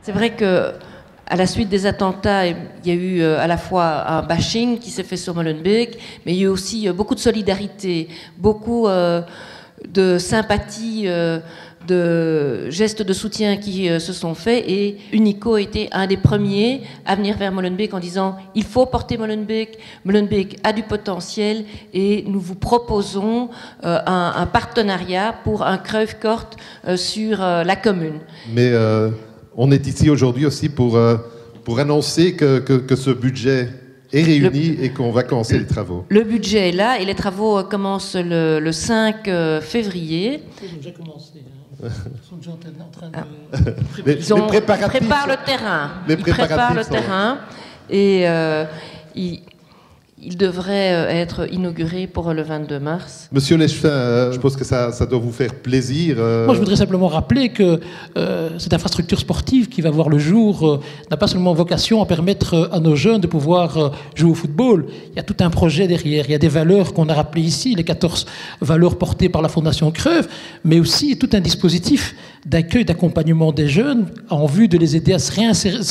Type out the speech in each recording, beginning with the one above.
C'est vrai que à la suite des attentats, il y a eu à la fois un bashing qui s'est fait sur Molenbeek, mais il y a eu aussi beaucoup de solidarité, beaucoup de sympathie, de gestes de soutien qui se sont faits. Et Unico a été un des premiers à venir vers Molenbeek en disant il faut porter Molenbeek, Molenbeek a du potentiel et nous vous proposons un partenariat pour un Kruifkort sur la commune. Mais on est ici aujourd'hui aussi pour annoncer que ce budget est réuni et qu'on va commencer les travaux. Le budget est là et les travaux commencent le 5 février. Ils ont déjà commencé. Ils sont déjà en train de... Les préparatifs. Ils préparent le terrain. Les préparatifs terrain et il devrait être inauguré pour le 22 mars. Monsieur Leschevin, je pense que ça doit vous faire plaisir. Moi, je voudrais simplement rappeler que cette infrastructure sportive qui va voir le jour n'a pas seulement vocation à permettre à nos jeunes de pouvoir jouer au football. Il y a tout un projet derrière. Il y a des valeurs qu'on a rappelées ici, les 14 valeurs portées par la Fondation Creuve, mais aussi tout un dispositif d'accueil, d'accompagnement des jeunes en vue de les aider à se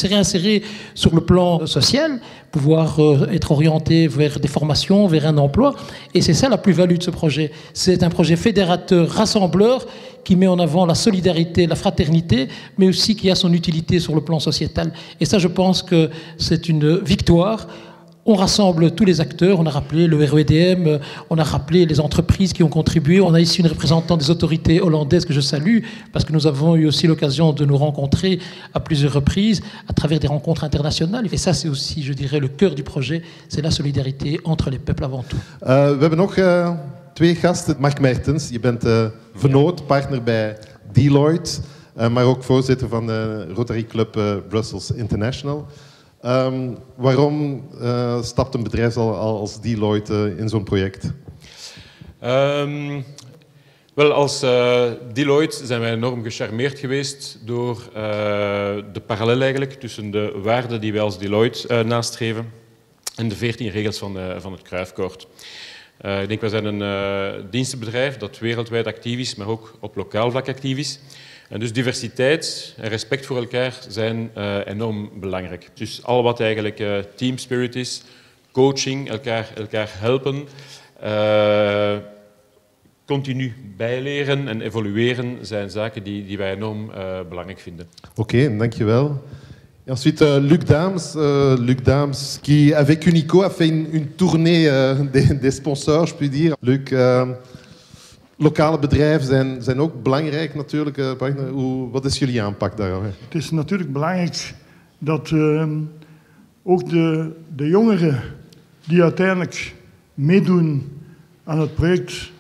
réinsérer sur le plan social, pouvoir être orientés vers des formations, vers un emploi. Et c'est ça la plus-value de ce projet. C'est un projet fédérateur, rassembleur, qui met en avant la solidarité, la fraternité, mais aussi qui a son utilité sur le plan sociétal. Et ça, je pense que c'est une victoire. On rassemble tous les acteurs, on a rappelé le REDM, on a rappelé les entreprises qui ont contribué. On a ici une représentante des autorités hollandaises que je salue, parce que nous avons eu aussi l'occasion de nous rencontrer à plusieurs reprises à travers des rencontres internationales. Et ça, c'est aussi, je dirais, le cœur du projet, c'est la solidarité entre les peuples avant tout. We hebben nog twee gasten. Mark Mertens, je bent vennoot, partner bij Deloitte, maar ook voorzitter van de Rotary Club Brussels International. Waarom stapt een bedrijf als Deloitte in zo'n project? Wel, als Deloitte zijn wij enorm gecharmeerd geweest door de parallel eigenlijk tussen de waarden die wij als Deloitte nastreven en de 14 regels van het Kruifkort. Ik denk, wij zijn een dienstenbedrijf dat wereldwijd actief is, maar ook op lokaal vlak actief is. En dus diversiteit en respect voor elkaar zijn enorm belangrijk. Dus al wat eigenlijk team spirit is, coaching, elkaar helpen, continu bijleren en evolueren zijn zaken die wij enorm belangrijk vinden. Oké, dankjewel. Et ensuite, Luc Daams, qui avec Unico a fait une tournée des sponsors, je puis dire. Luc, lokale bedrijven zijn ook belangrijk natuurlijk. Wat is jullie aanpak daar? Het is natuurlijk belangrijk dat ook de jongeren die uiteindelijk meedoen aan het project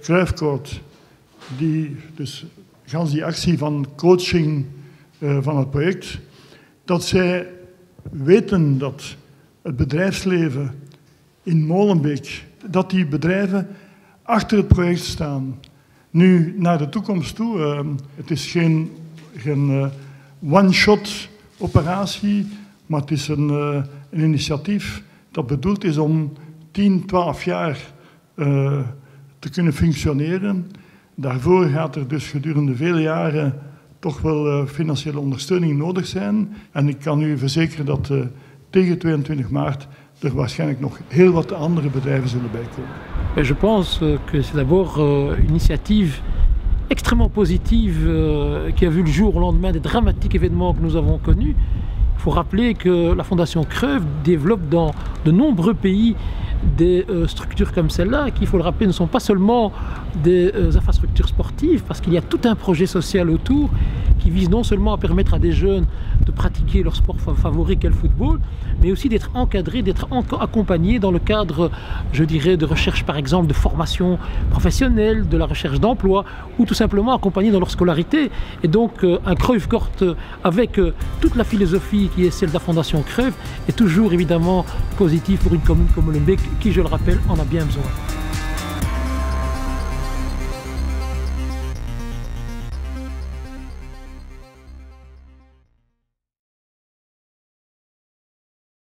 Kruifkort, die dus gans die actie van coaching van het project, dat zij weten dat het bedrijfsleven in Molenbeek, dat die bedrijven achter het project staan. Nu, naar de toekomst toe, het is geen one-shot operatie, maar het is een initiatief dat bedoeld is om 10, 12 jaar te kunnen functioneren. Daarvoor gaat er dus gedurende vele jaren toch wel financiële ondersteuning nodig zijn. En ik kan u verzekeren dat tegen 22 maart er waarschijnlijk nog heel wat andere bedrijven zullen bijkomen. Je pense que c'est d'abord une initiative extrêmement positive qui a vu le jour au lendemain des dramatiques événements que nous avons connus. Il faut rappeler que la Fondation Creuve développe dans de nombreux pays des structures comme celle-là, qui, il faut le rappeler, ne sont pas seulement des infrastructures sportives, parce qu'il y a tout un projet social autour qui vise non seulement à permettre à des jeunes de pratiquer leur sport favori qu'est le football, mais aussi d'être encadrés, d'être accompagnés dans le cadre, je dirais, de recherche par exemple de formation professionnelle, de la recherche d'emploi, ou tout simplement accompagnés dans leur scolarité. Et donc un Kruifkort avec toute la philosophie qui est celle de la Fondation Creuve est toujours évidemment positif pour une commune comme Molenbeek qui, je le rappelle, en a bien besoin.